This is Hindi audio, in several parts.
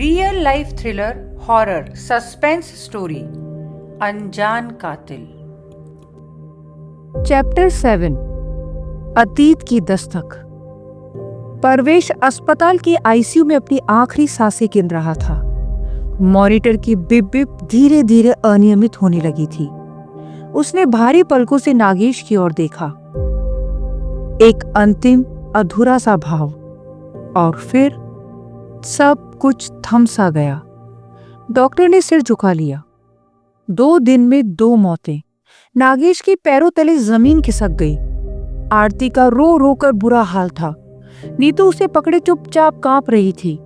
Real life thriller horror suspense story अनजान कातिल। चैप्टर 7 अतीत की दस्तक। परवेश अस्पताल के आईसीयू में अपनी आखिरी सांसें गिन रहा था। मॉनिटर की बिप बिप धीरे धीरे अनियमित होने लगी थी। उसने भारी पलकों से नागेश की ओर देखा। एक अंतिम अधूरा सा भाव, और फिर सब कुछ थम सा गया। डॉक्टर ने सिर झुका लिया। 2 दिन में 2 मौतें। नागेश के पैरों तले जमीन खिसक गई। आरती का रो रो कर बुरा हाल था। नीतू उसे पकड़े चुपचाप कांप रही थी।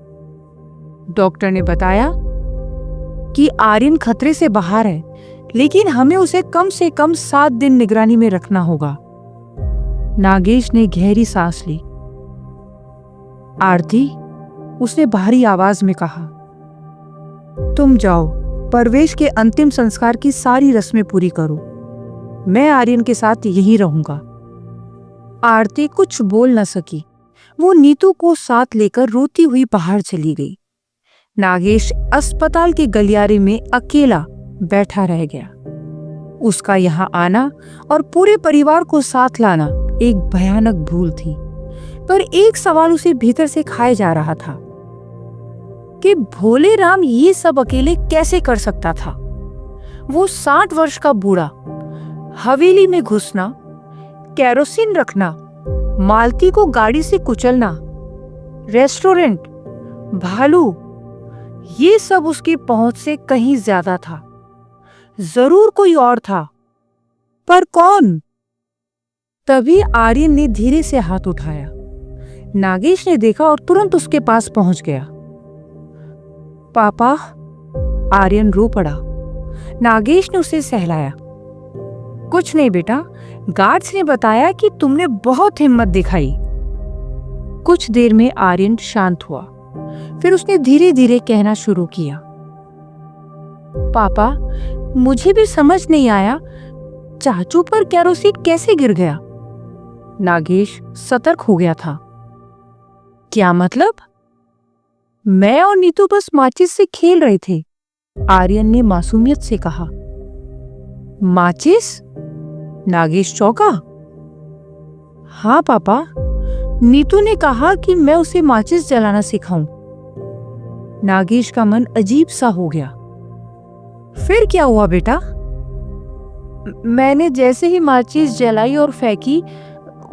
डॉक्टर ने बताया कि आर्यन खतरे से बाहर है, लेकिन हमें उसे कम से कम 7 दिन निगरानी में रखना होगा। नागेश ने गहरी सांस ली। आरती, उसने भारी आवाज में कहा, तुम जाओ, परवेश के अंतिम संस्कार की सारी रस्में पूरी करो। मैं आर्यन के साथ यहीं रहूंगा। आरती कुछ बोल न सकी। वो नीतू को साथ लेकर रोती हुई बाहर चली गई। नागेश अस्पताल के गलियारे में अकेला बैठा रह गया। उसका यहाँ आना और पूरे परिवार को साथ लाना एक भयानक भूल थी, पर एक सवाल उसे भीतर से खाए जा रहा था कि भोले राम ये सब अकेले कैसे कर सकता था। वो 60 वर्ष का बूढ़ा, हवेली में घुसना, केरोसिन रखना, मालती को गाड़ी से कुचलना, रेस्टोरेंट, भालू, ये सब उसकी पहुंच से कहीं ज्यादा था। जरूर कोई और था, पर कौन? तभी आर्यन ने धीरे से हाथ उठाया। नागेश ने देखा और तुरंत उसके पास पहुंच गया। पापा, आर्यन रो पड़ा। नागेश ने उसे सहलाया। कुछ नहीं बेटा, गार्ड्स ने बताया कि तुमने बहुत हिम्मत दिखाई। कुछ देर में आर्यन शांत हुआ। फिर उसने धीरे धीरे कहना शुरू किया, पापा, मुझे भी समझ नहीं आया, चाचू पर केरोसिन कैसे गिर गया। नागेश सतर्क हो गया था। क्या मतलब? मैं और नीतू बस माचिस से खेल रहे थे, आर्यन ने मासूमियत से कहा। माचिस? नागेश चौंका। हाँ पापा, नीतू ने कहा कि मैं उसे माचिस जलाना सिखाऊं। नागेश का मन अजीब सा हो गया। फिर क्या हुआ बेटा? मैंने जैसे ही माचिस जलाई और फेंकी,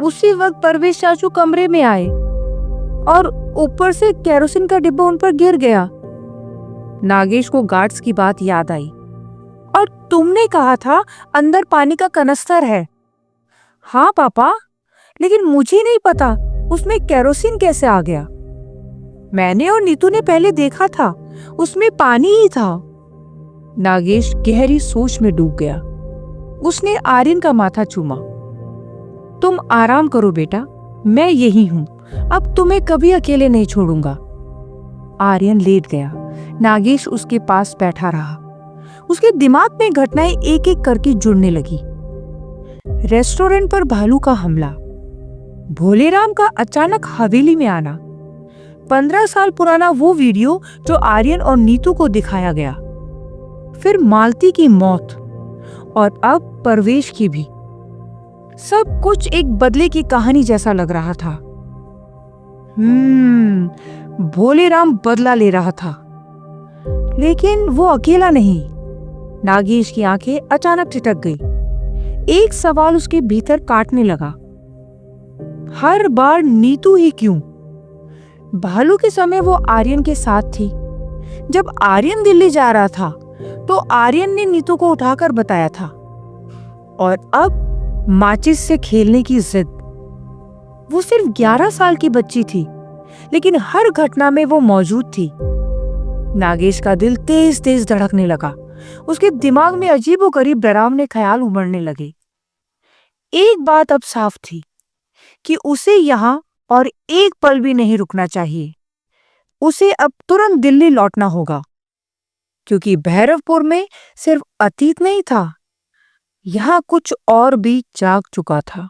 उसी वक्त परवेश चाचू कमरे में आए और ऊपर से केरोसिन का डिब्बा उन पर गिर गया। नागेश को गार्ड्स की बात याद आई। और तुमने कहा था अंदर पानी का कनस्तर है। हाँ पापा, लेकिन मुझे नहीं पता उसमें केरोसिन कैसे आ गया। मैंने और नीतू ने पहले देखा था, उसमें पानी ही था। नागेश गहरी सोच में डूब गया। उसने आर्यन का माथा चूमा। तुम आराम करो बेटा, मैं यही हूं, अब तुम्हें कभी अकेले नहीं छोड़ूंगा। आर्यन लेट गया। नागेश उसके पास बैठा रहा। उसके दिमाग में घटनाएं एक एक करके जुड़ने लगी। रेस्टोरेंट पर भालू का हमला, भोलेराम का अचानक हवेली में आना, 15 साल पुराना वो वीडियो जो आर्यन और नीतू को दिखाया गया, फिर मालती की मौत, और अब परवेश की भी। सब कुछ एक बदले की कहानी जैसा लग रहा था। भोलेराम बदला ले रहा था, लेकिन वो अकेला नहीं। नागेश की आंखें अचानक ठिठक गई। एक सवाल उसके भीतर काटने लगा। हर बार नीतू ही क्यों? भालू के समय वो आर्यन के साथ थी। जब आर्यन दिल्ली जा रहा था तो आर्यन ने नीतू को उठाकर बताया था, और अब माचिस से खेलने की जिद। वो सिर्फ 11 साल की बच्ची थी, लेकिन हर घटना में वो मौजूद थी। नागेश का दिल तेज तेज धड़कने लगा। उसके दिमाग में अजीबोगरीब डरावने ख्याल उमड़ने लगे। एक बात अब साफ थी कि उसे यहाँ और एक पल भी नहीं रुकना चाहिए। उसे अब तुरंत दिल्ली लौटना होगा, क्योंकि भैरवपुर में सिर्फ अतीत नहीं था, यहाँ कुछ और भी जाग चुका था।